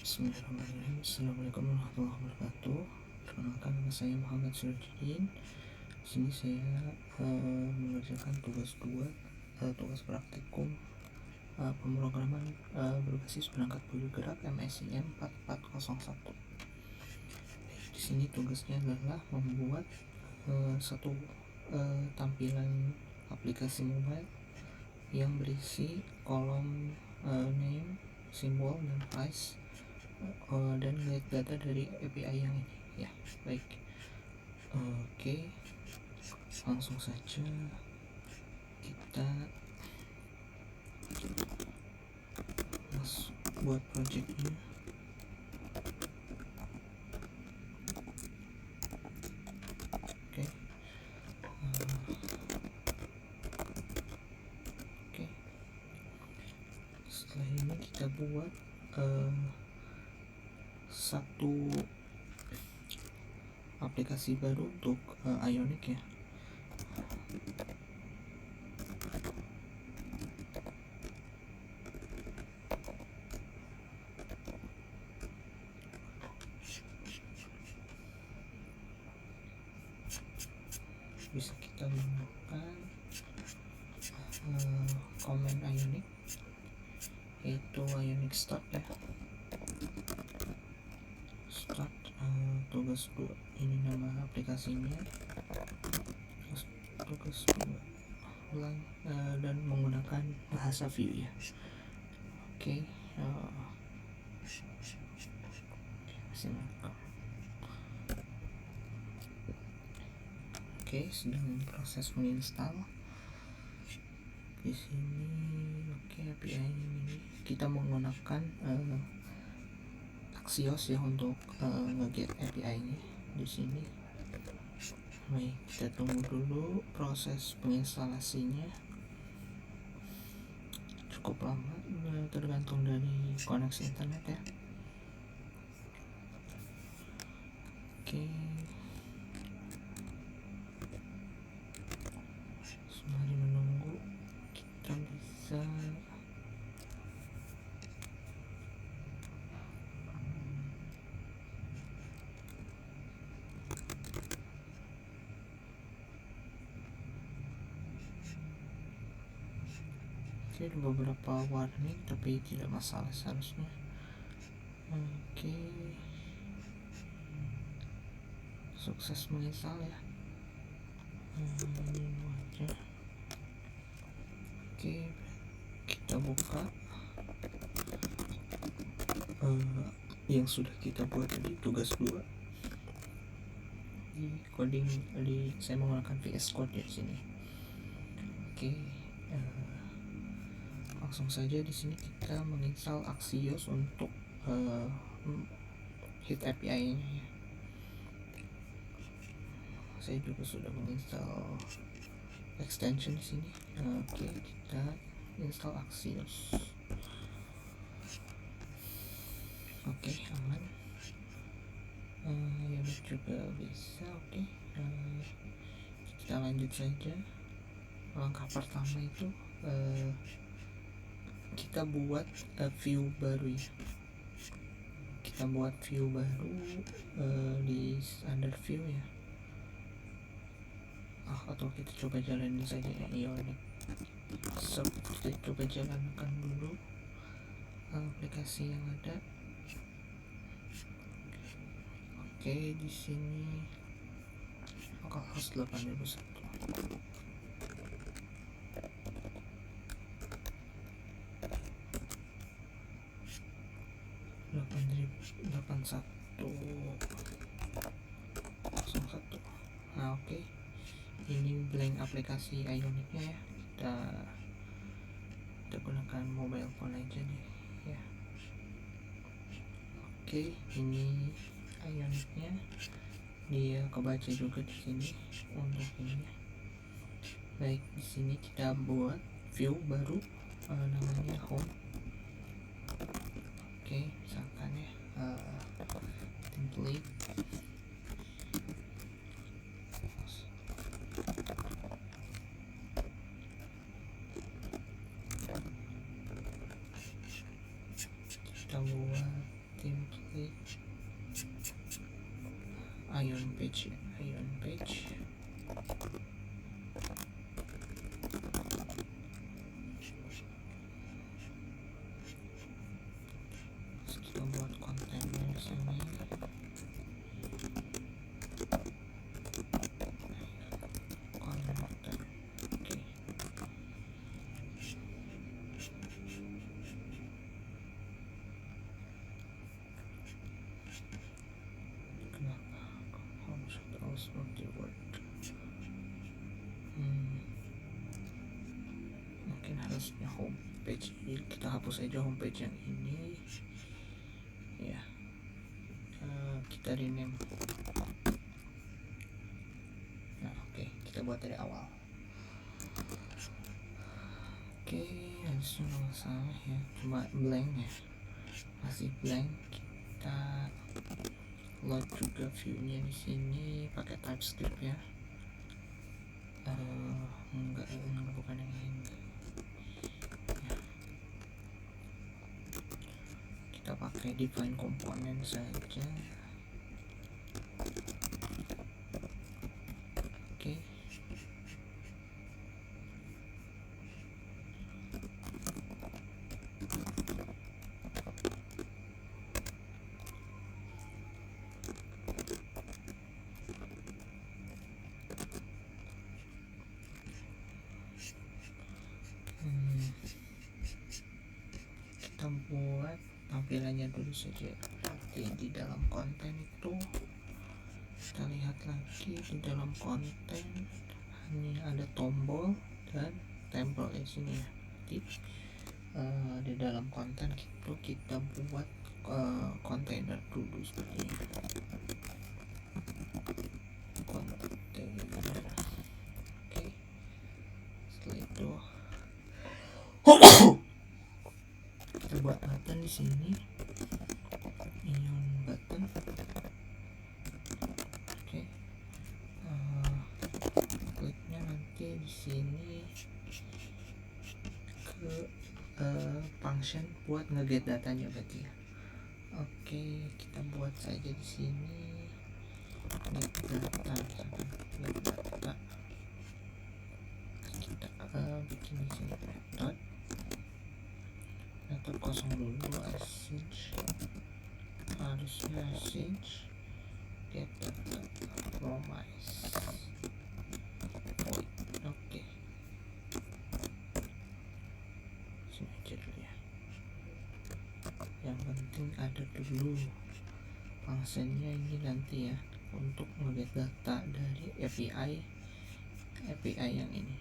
Bismillahirrahmanirrahim. Assalamualaikum warahmatullahi wabarakatuh. Perkenalkan, nama saya Muhammad Sirojudin. Di sini saya mengerjakan tugas praktikum pemrograman berbasis perangkat bergerak MSIM 4401. Di sini tugasnya adalah membuat satu tampilan aplikasi mobile yang berisi kolom name, simbol, dan price, dan get data dari API yang ini ya. Baik, oke, langsung saja kita buat projectnya. Oke, setelah ini kita buat satu aplikasi baru untuk Ionic ya. Bisa kita gunakan command Ionic, yaitu Ionic start ya. Start tugas 2, ini nama aplikasinya. Tugas 2 ulang, dan menggunakan bahasa view ya. Oke, masih lengkap. Oke, sedang proses menginstal di sini. Oke, API ini kita menggunakan Axios ya untuk nge-get API-nya di sini. Baik, kita tunggu dulu proses penginstalasinya. Cukup lama, tergantung dari koneksi internet ya. Oke, sembari menunggu kita bisa ada beberapa warning tapi tidak masalah seharusnya. Oke, sukses menginstal ya. Ini aja. Oke, kita buka yang sudah kita buat tadi, tugas 2 di coding saya menggunakan VS Code ya di sini. Oke, langsung saja di sini kita menginstal Axios untuk hit API-nya ya. Saya juga sudah menginstal extension di sini. Oke, kita install Axios. Oke, aman. Ya juga bisa. Oke, kita lanjut saja. Langkah pertama itu kita buat view baru ya. Kita buat view baru di under view ya. Atau kita coba jalanin saja ya Ionic. So, kita coba jalankan dulu aplikasi yang ada. Oke, di sini localhost 8001. Nah, oke, ini blank aplikasi Ionicnya ya. Kita gunakan mobile phone aja nih ya. Oke, ini Ionicnya, dia kebaca juga di sini untuk ini. Baik, di sini kita buat view baru, namanya home. Oke, misalkan ya template. Kita buat template ion page ya, ion page. Kita buat kontennya di sini. Konten, oke. Kenapa harus terus multi-word? Mungkin harusnya homepage. Kita hapus aja homepage yang ini ya. Kita rename. Nah, oke, kita buat dari awal. Oke, harusnya nggak masalah ya, cuma blank ya, masih blank. Kita load juga view-nya di sini pakai TypeScript ya. Enggak, bukan yang ini ya. Kita pakai define komponen saja. Oke. Kita buat tampilannya dulu saja. Nanti di dalam konten itu kita lihat lagi, di dalam konten ini ada tombol dan tempel di sini ya. Jadi di dalam konten itu kita buat kontainer dulu seperti ini. Kontainer. Oke. Setelah itu kita buat button di sini. Ion button. Oke. Kliknya nanti di sini ke function buat ngeget datanya berarti ya. Oke, kita buat saja di sini get data. Kita bikin di sini method 0 dulu, async, harusnya async get data promise void. Oke, sini aja dulu ya. Yang penting ada dulu fungsinya ini nanti ya, untuk ngeget data dari API yang ini.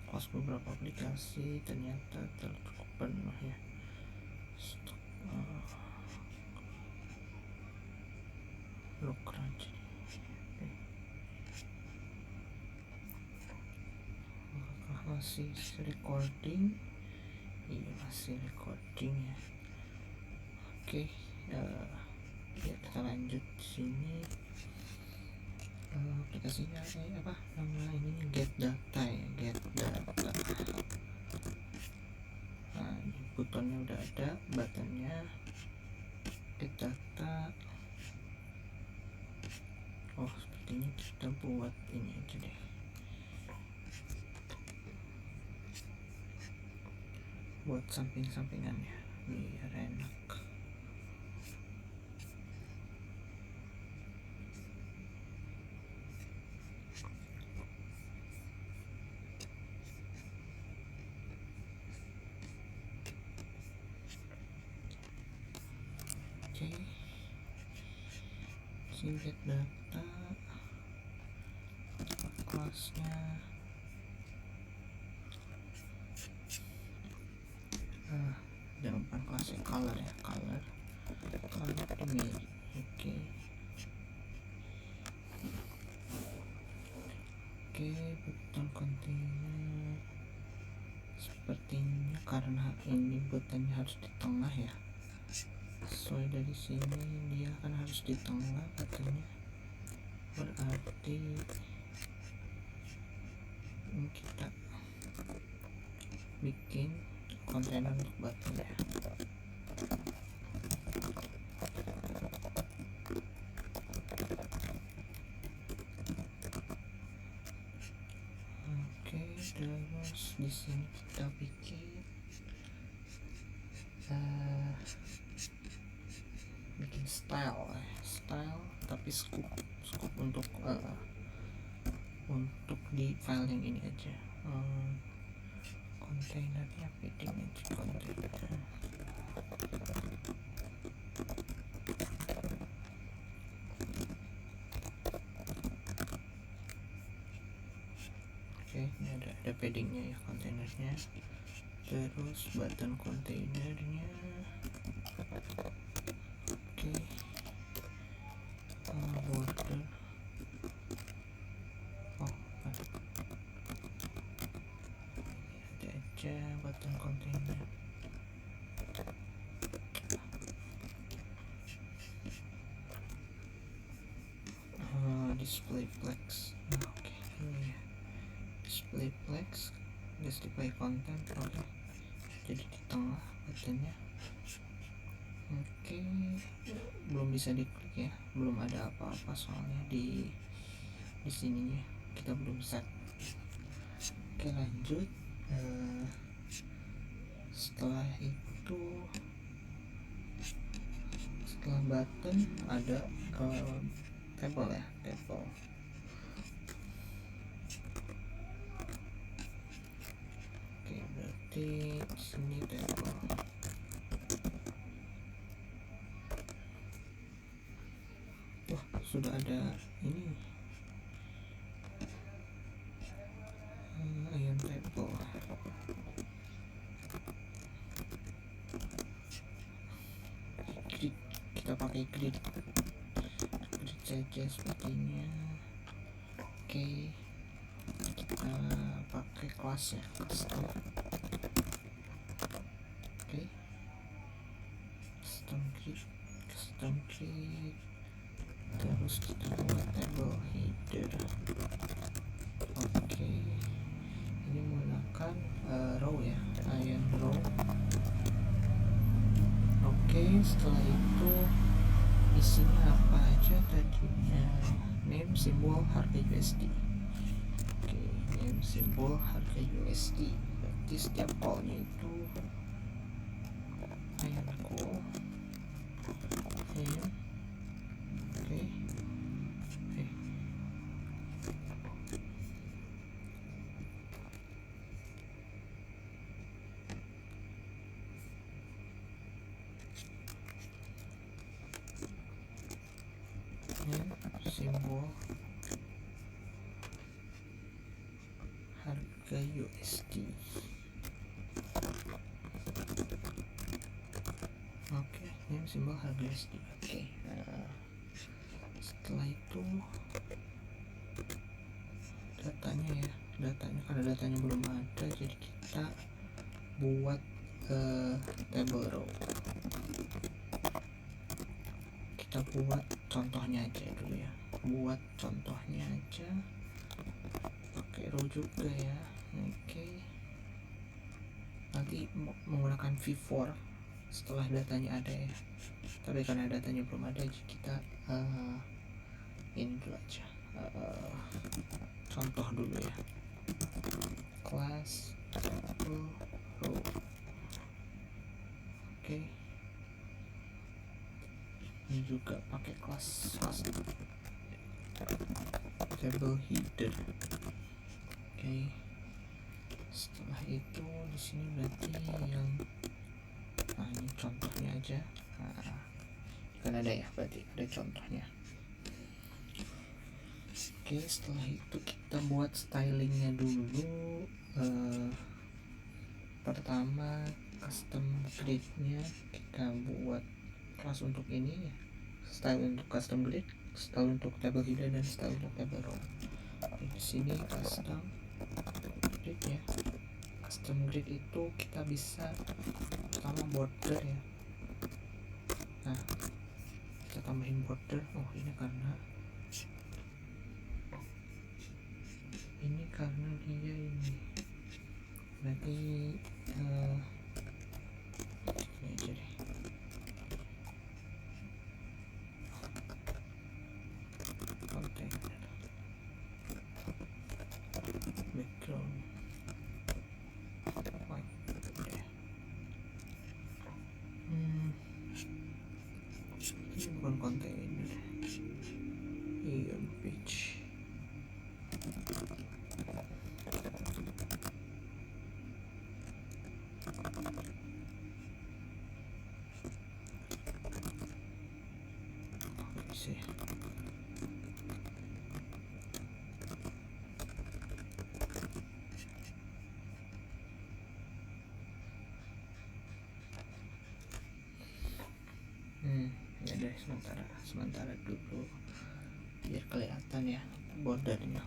Close beberapa aplikasi, ternyata tercukup penuh ya. Crunch. Masih recording? Iya, masih recording ya. Oke, ya kita lanjut di sini. Aplikasinya apa nama ini, get data ya, get data. Nah, ini butonnya udah ada, buttonnya get data. Sepertinya kita buat ini aja deh, buat samping-sampingannya biar enak. Oke, get data, kelasnya jangan lupa kelasnya color ya, color image. Oke, button container sepertinya karena ini buttonnya harus di tengah ya, sesuai dari sini dia kan harus di tengah buttonnya, berarti ini kita bikin kontainer untuk buttonnya. Oke, terus di sini kita bikin style tapi scoop untuk di file yang ini aja. Kontainernya fitting aja kontainer. Oke, ini ada paddingnya ya kontainernya. Terus button kontainernya. Oke, border. Ada aja button kontainer. Display flex. Oke, ini ya. Display flex, display content. Oke, jadi di tengah buttonnya. Oke, belum bisa diklik ya, belum ada apa-apa soalnya di sininya kita belum set. Oke, lanjut. Setelah itu, setelah button ada table ya, table. Oke, berarti di sini table. Wah, sudah ada ini ion table. Grid, kita pakai grid saja sepertinya. Oke, kita pakai kelas ya, custom. Oke, custom grid, terus kita buat table header. Oke, ini menggunakan row ya, ion row. Oke, setelah itu isinya apa aja tadi? Name, simbol, harga USD. Oke, name, simbol, harga USD. Berarti setiap call-nya itu ion call. Oke. Simbol harga USD. Oke, ini simbol harga USD. Oke, setelah itu datanya ya, karena datanya belum ada, jadi kita buat table row. Kita buat contohnya aja dulu ya, pakai row juga ya. Oke, nanti menggunakan V4 setelah datanya ada ya, tapi karena datanya belum ada, jadi kita ini dulu aja, contoh dulu ya, kelas table row. Oke, ini juga pakai kelas table header. Oke, setelah itu di sini berarti yang ini contohnya aja. Kan ada ya, berarti ada contohnya. Oke, setelah itu kita buat stylingnya dulu. Pertama, custom grid-nya kita buat kelas untuk ini ya, style untuk custom grid, style untuk table header, dan style untuk table row. Di sini custom grid ya. Custom grid itu kita bisa pertama border ya. Nah, kita tambahin border. Oh, ini karena dia ini berarti background white. Ini bukan kontainer, ion page. Sih. Ya deh, sementara dulu biar kelihatan ya bordernya.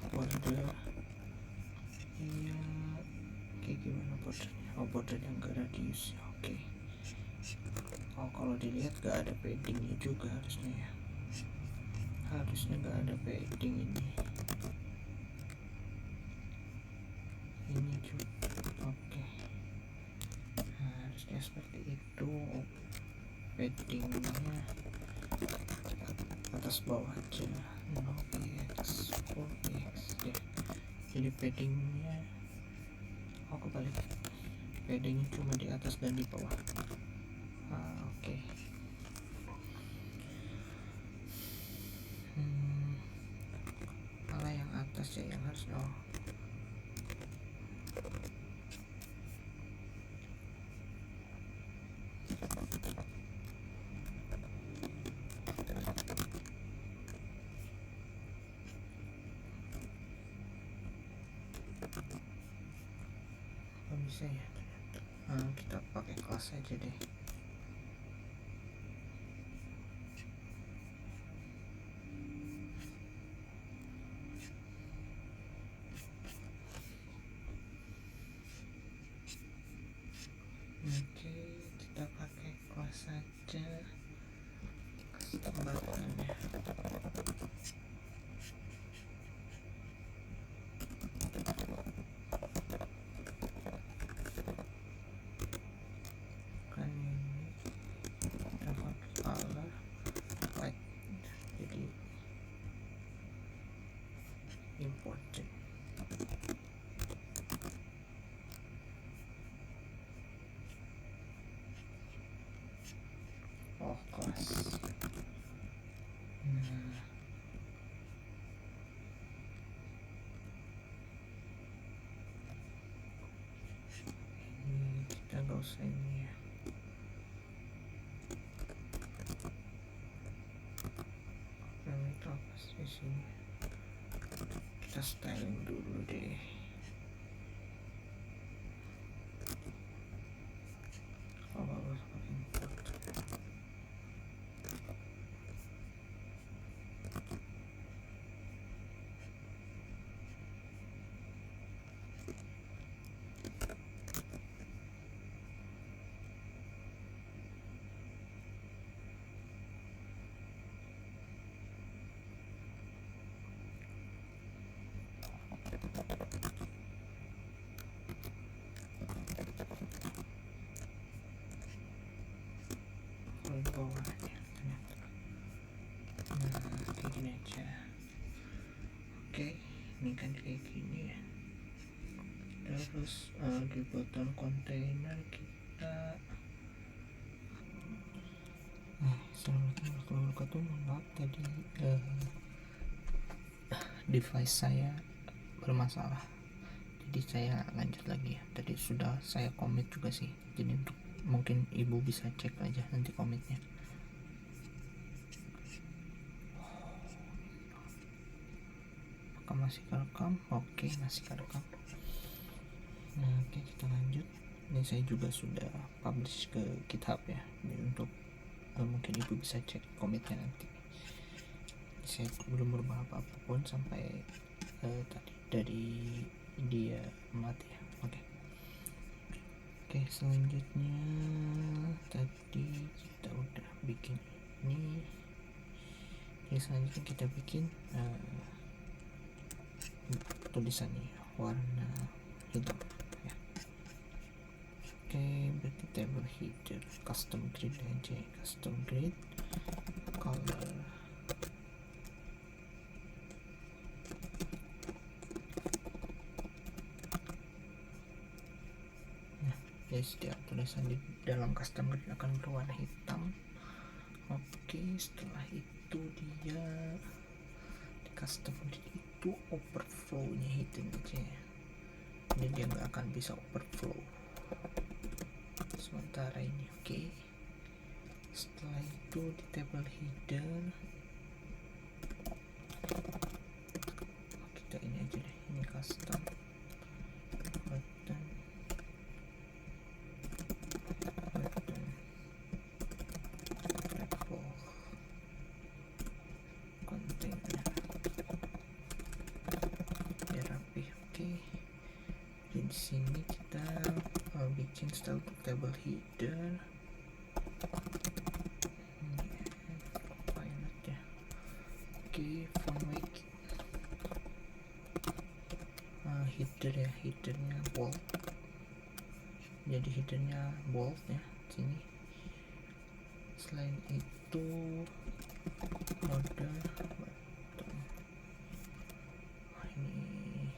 Iya, kayak gimana bordernya? Bordernya enggak radius ya. Oke. Kalau dilihat gak ada paddingnya juga harusnya ya. Harusnya gak ada padding ini juga. Oke. Harusnya seperti itu. Paddingnya atas bawah aja, no px 4px ya. Jadi paddingnya kebalik, paddingnya cuma di atas dan di bawah. Oke. Malah yang atas ya yang harus bisa ya. Kita pakai kelas aja deh. Oke, kita pakai kelas aja. Tembakannya kan ini dapat color white, jadi important. Kelas. Ini kita gak usah ini ya. Itu apa sih sini? Kita styling dulu deh. Bawahnya ternyata kayak gini aja. Oke, ini kan kayak gini ya. Terus di bottom kontainer kita Assalamualaikum warahmatullahi wabarakatuh. Maaf tadi device saya bermasalah, jadi saya lanjut lagi ya. Tadi sudah saya komit juga sih, jadi untuk mungkin ibu bisa cek aja nanti komitnya. Apakah masih kerekam? Oke, masih kerekam. Oke, kita lanjut. Ini saya juga sudah publish ke GitHub ya, jadi untuk mungkin ibu bisa cek komitnya nanti. Saya belum berubah apapun sampai tadi dari dia mati ya. Oke, selanjutnya tadi kita udah bikin ini. Jadi selanjutnya kita bikin tulisannya warna hitam ya. Oke, berarti table header custom grid aja, custom grid color Jadi setiap tulisan di dalam custom grid akan berwarna hitam. Oke, setelah itu dia di custom grid itu overflow-nya hidden aja ya, jadi dia nggak akan bisa overflow sementara ini. Oke, setelah itu di table header kita ini aja deh, ini custom button trackball container biar rapi. Oke, jadi di sini kita bikin style untuk table header. Oke, font weight header ya, headernya bold, jadi headernya bold ya sini. Selain itu border bottom, ini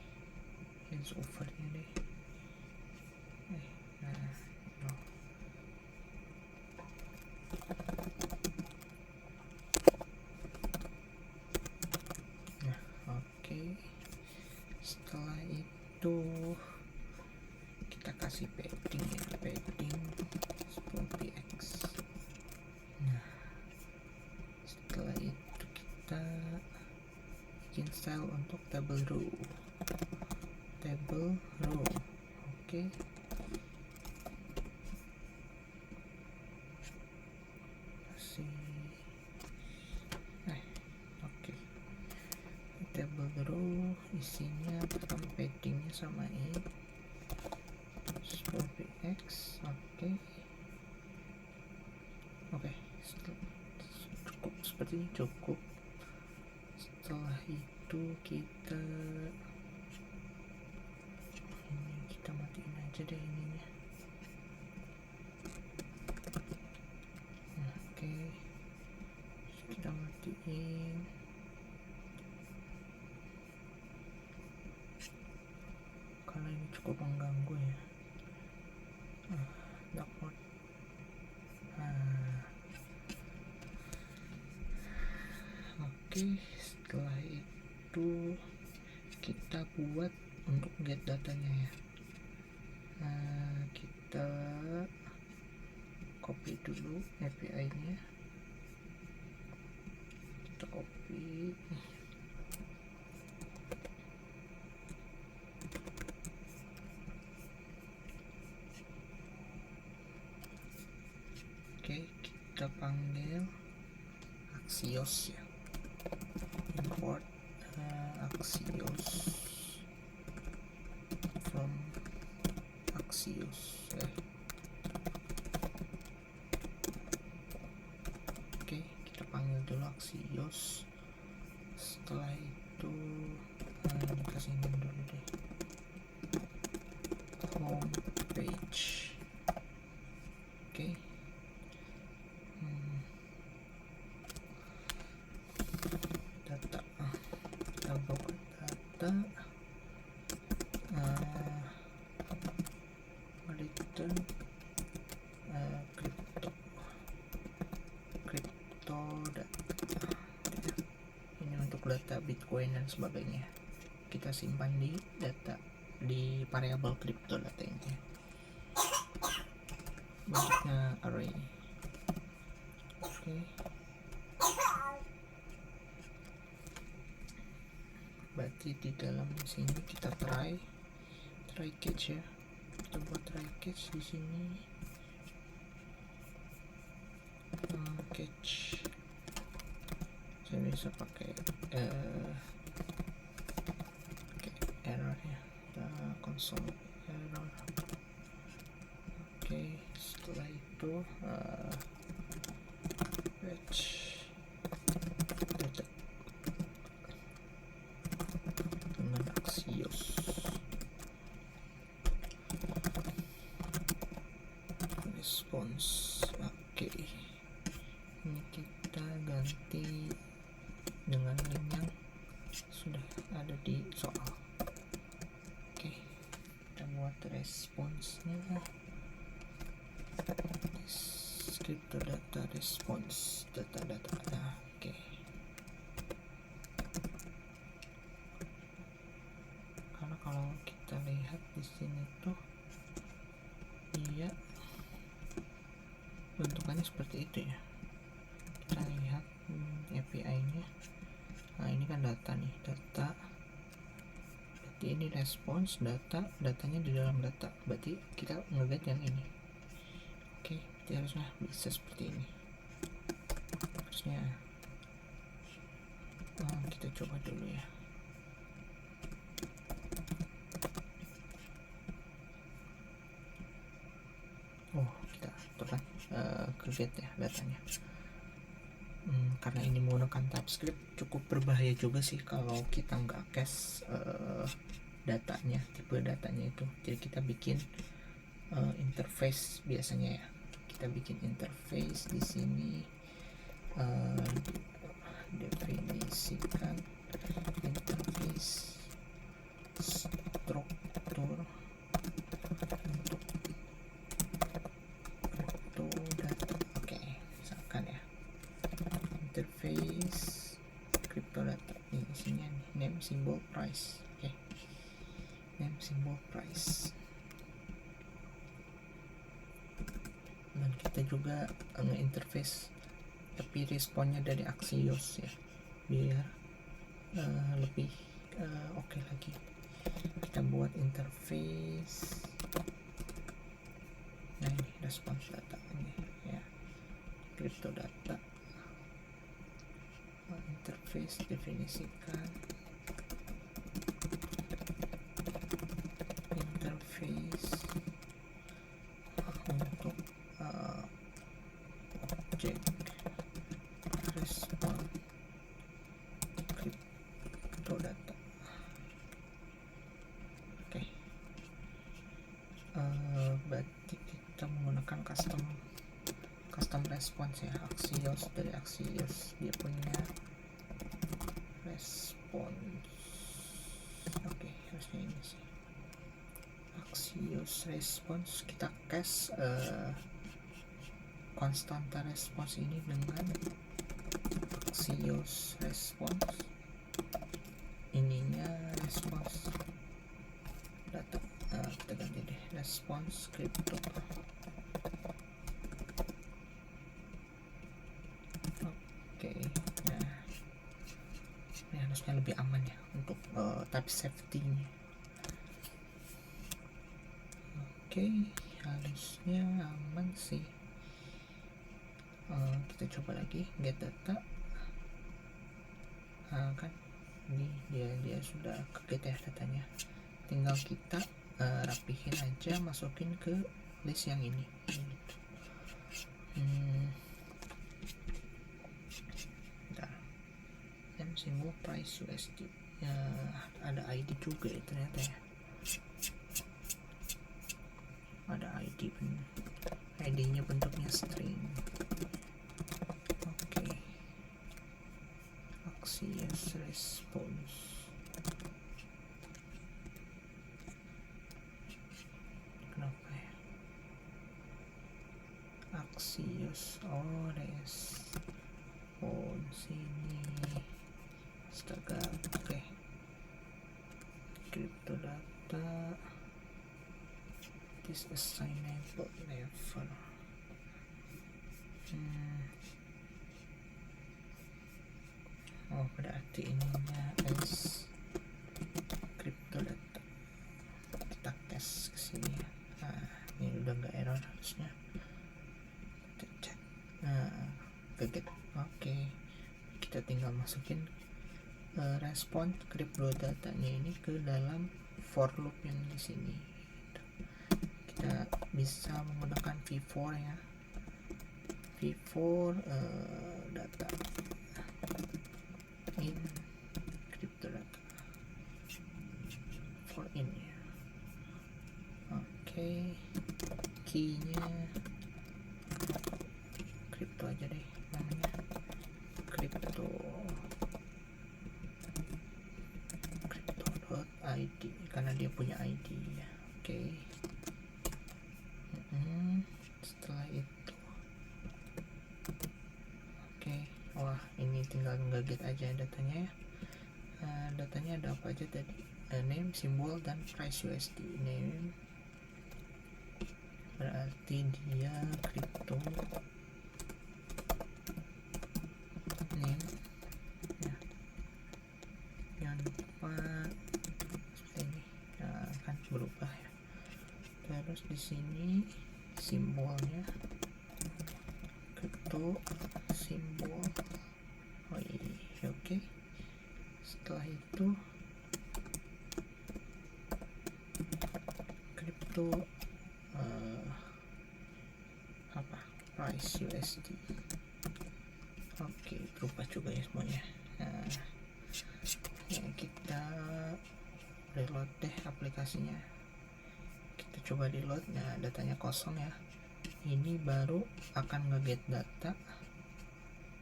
hands overnya deh. Oke, setelah itu kita kasih padding ya, padding 10px. Nah, setelah itu kita bikin style untuk table row. Oke, table row isinya pertama paddingnya samain 10px. Oke, cukup, sepertinya cukup. Setelah itu kita matiin aja deh ininya. Oke, kita matiin. Karena ini cukup mengganggu ya. Dark mode. Oke, setelah itu kita buat untuk get datanya ya. Kita copy dulu API-nya, kita copy. Oke, kita panggil Axios ya, import Axios from Axios. Oke, kita panggil dulu Axios. Setelah itu dikasih name dulu deh, home page. Oke, data, kita buka data, return crypto data. Ini untuk data Bitcoin dan sebagainya. Kita simpan di data di variabel crypto datanya. Bentuknya array. Oke. Berarti di dalam sini kita try catch ya. Kita buat try catch di sini. Catch. Saya bisa pakai error ya. Kita console error. Oke, setelah itu fetch data dengan Axios. Response. Oke, ini kita ganti dengan link yang sudah ada di soal. Oke, kita buat responsnya. crypto data response data. Oke. Karena kalau kita lihat di sini tuh dia bentukannya seperti itu ya. Kita lihat API-nya. Nah, ini kan data nih, data. Berarti ini response datanya di dalam data. Berarti kita nge-get yang ini. Oke, berarti harusnya bisa seperti ini. Harusnya kita coba dulu ya. Kita tekan create ya datanya. Karena ini menggunakan TypeScript cukup berbahaya juga sih kalau kita nggak cache datanya, tipe datanya itu. Jadi kita bikin interface biasanya ya. Kita bikin interface di sini, definisikan interface struktur untuk crypto data. Oke, misalkan ya interface crypto data ini isinya name, symbol, price. Oke, name, symbol, price. Dan kita juga nge-interface tapi responnya dari Axios ya, biar lebih oke lagi. Kita buat interface. Nah, ini response data ini ya, crypto data. Interface definisikan interface untuk objek respon crypto data. Oke. Berarti kita menggunakan custom response ya, Axios. Dari Axios dia punya response. Oke, harusnya ini sih Axios response. Kita cache konstanta response ini dengan Axios response, ininya response data. Kita ganti deh response crypto. Oke, nah ini harusnya lebih aman ya untuk type safety-nya. Oke, harusnya aman sih. Kita coba lagi get data. Kan ini dia sudah ke get ya datanya. Tinggal kita rapihin aja, masukin ke list yang ini. Symbol price USD ya, ada ID juga ya ternyata ya, ada ID-nya bentuknya string. Oke, Axios response. Kenapa ya Axios sini. Astaga. Oke, crypto data this assignable level. Berarti ininya as crypto data. Kita cache kesini ya. Ini udah nggak error harusnya. Kita cek. Get. Oke, kita tinggal masukin respon crypto datanya ini ke dalam for loop yang di sini. Kita bisa menggunakan v4 ya, v4 data in crypto data for in ya. Oke, key-nya crypto aja deh namanya, crypto.id karena dia punya ID ya. Oke. Setelah itu wah ini tinggal ngegit aja datanya ya. Datanya ada apa aja tadi? Name, simbol, dan price USD. Name berarti dia crypto name ya, jangan lupa seperti ini kan berubah ya. Terus di sini simbolnya crypto simbol. Oke. Setelah itu crypto price USD. Berubah juga ya semuanya. Kita reload deh aplikasinya. Kita coba di load. Datanya kosong ya. Ini baru akan nge-get data.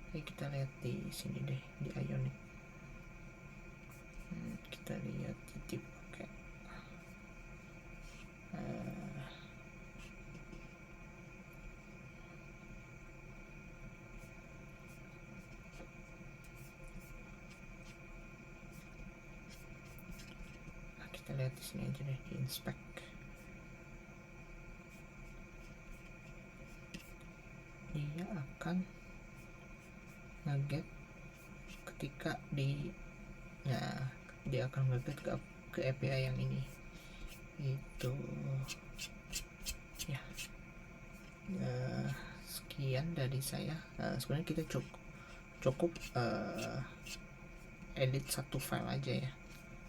Kita lihat di sini deh, di Ionic. Kita lihat titip pakai kita lihat di sini aja deh, di inspect. Dia akan nge-get ketika dia akan nge-get ke API yang ini itu ya. Sekian dari saya. Sebenarnya kita cukup edit satu file aja ya,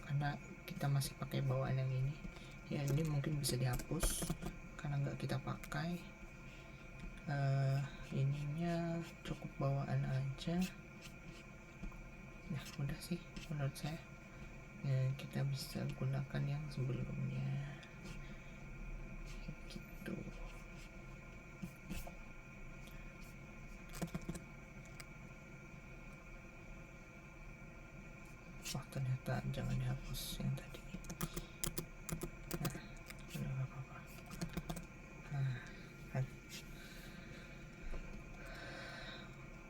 karena kita masih pakai bawaan yang ini ya. Ini mungkin bisa dihapus karena nggak kita pakai. Ininya cukup bawaan aja ya, udah sih menurut saya. Kita bisa gunakan yang sebelumnya gitu. Ternyata jangan dihapus yang tadi. Udah gak apa-apa.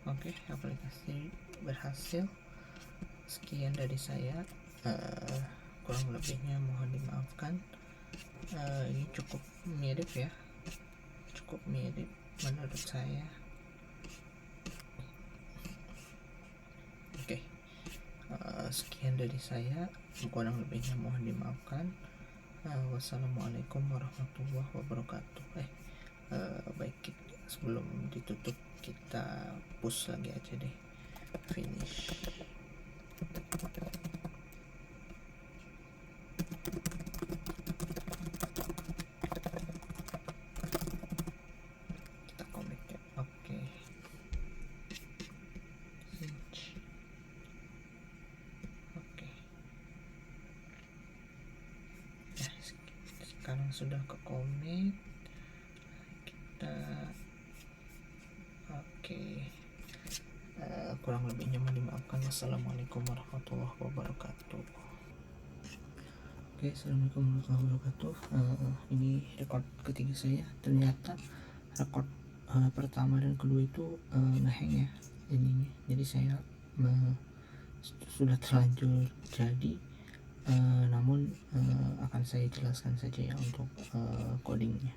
Oke, aplikasi berhasil. Sekian dari saya. Kurang lebihnya mohon dimaafkan. Ini cukup mirip ya, cukup mirip menurut saya. Sekian dari saya, kurang lebihnya mohon dimaafkan. Wassalamualaikum warahmatullahi wabarakatuh. Baik, sebelum ditutup kita push lagi aja deh, finish. Kita commit ya. Sekarang sudah ke commit. Kita kurang lebihnya mohon dimaafkan. Wassalamualaikum warahmatullahi wabarakatuh. Assalamualaikum warahmatullahi wabarakatuh. Ini record ketiga saya. Ternyata record pertama dan kedua itu ngehang ya ininya. Jadi saya sudah terlanjur jadi, namun akan saya jelaskan saja ya untuk codingnya.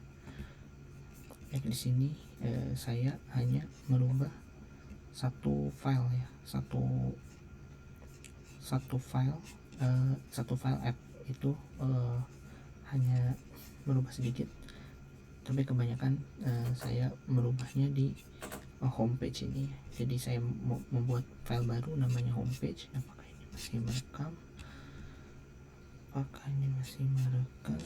Di sini saya hanya merubah satu file ya, satu file app itu hanya merubah sedikit, tapi kebanyakan saya merubahnya di homepage ini. Jadi saya membuat file baru namanya homepage. Apakah ini masih merekam?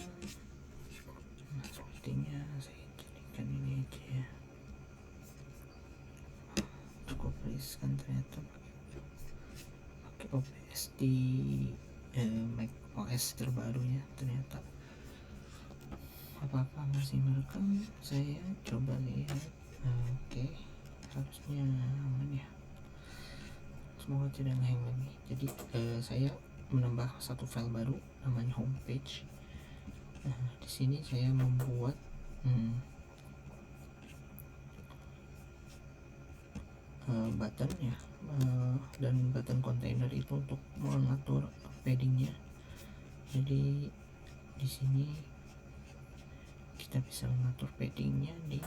Sepertinya saya jadikan ini aja ya. Cukup riskan ternyata pakai OBS di Mac OS terbarunya. Ternyata apakah masih merekam? Saya coba lihat. Harusnya aman ya, semoga tidak hang lagi. Jadi saya menambah satu file baru namanya homepage. Di sini saya membuat button ya, dan button container itu untuk mengatur paddingnya. Jadi di sini kita bisa mengatur paddingnya di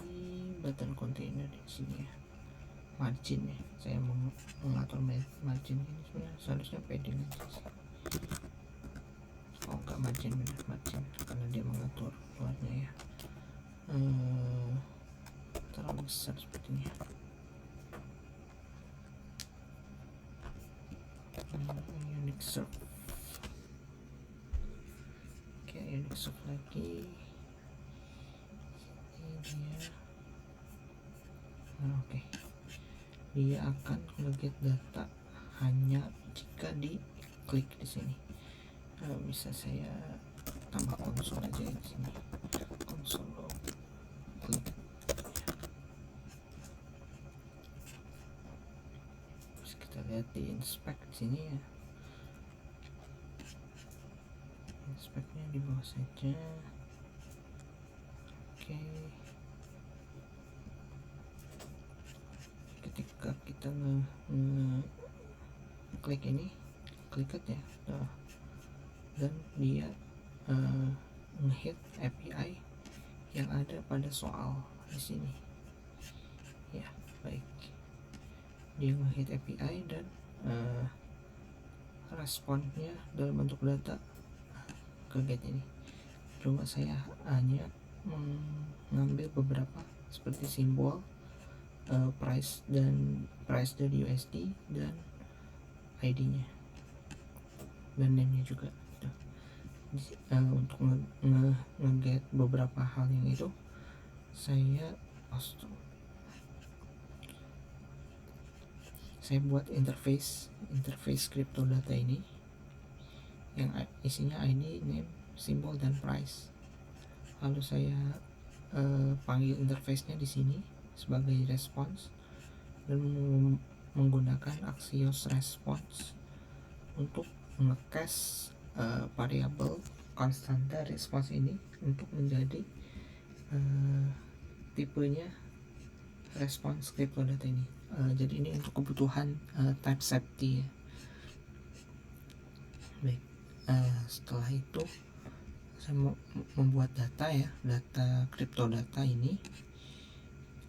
button container di sini ya, margin ya. Saya mengatur margin ini sebenarnya seharusnya padding aja sih. Oh enggak, margin, benar margin, karena dia mengatur luarnya ya. Terlalu besar sepertinya. Unique serve. Oke, unique serve lagi. Ini dia. Oke. Dia akan nge-get data hanya jika diklik di sini. Bisa saya tambah konsol aja di sini. Konsol klik. Terus kita lihat di inspect sini ya. Inspectnya di bawah saja. Oke. Ketika kita klik ini, klik ya, dan dia nge-hit API yang ada pada soal di sini. Ya, baik. Dia nge-hit API dan responnya dalam bentuk data ke get ini. Cuma saya hanya mengambil beberapa seperti simbol, price dari USD dan ID-nya dan name-nya juga. Untuk nge-get beberapa hal yang itu saya buat interface crypto data ini yang isinya ID, name, simbol, dan price. Lalu saya panggil interface-nya di sini sebagai response dan menggunakan Axios response untuk nge-cache variabel konstanta response ini untuk menjadi tipenya response crypto data ini. Jadi ini untuk kebutuhan type safety ya. Baik, setelah itu saya membuat data ya, data crypto data ini,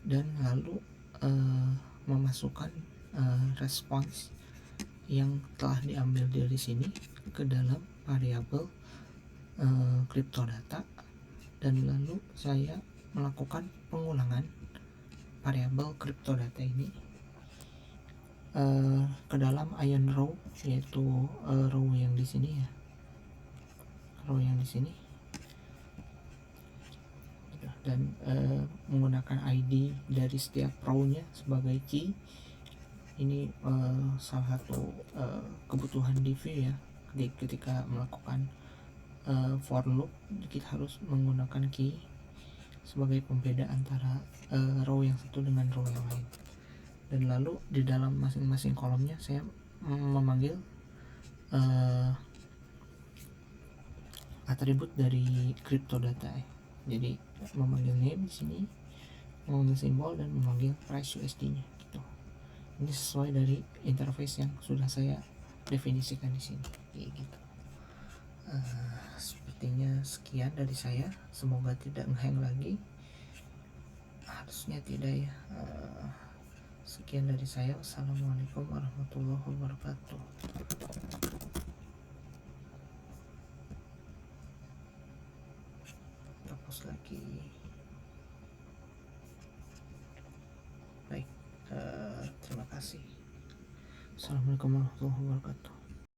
dan lalu memasukkan response yang telah diambil dari sini ke dalam variabel crypto data, dan lalu saya melakukan pengulangan variabel crypto data ini ke dalam ion row, yaitu row yang di sini ya, dan menggunakan ID dari setiap row-nya sebagai key. Ini salah satu kebutuhan di Vue ya. Ketika melakukan for loop, kita harus menggunakan key sebagai pembeda antara row yang satu dengan row yang lain. Dan lalu di dalam masing-masing kolomnya saya memanggil atribut dari crypto data ya. Jadi memanggil name di sini, memanggil simbol, dan memanggil price USD-nya gitu. Ini sesuai dari interface yang sudah saya definisikan di sini gitu. Sepertinya sekian dari saya, semoga tidak ngehang lagi, harusnya tidak ya. Sekian dari saya, wassalamualaikum warahmatullahi wabarakatuh. Hapus lagi. Baik, terima kasih. Assalamualaikum warahmatullahi wabarakatuh.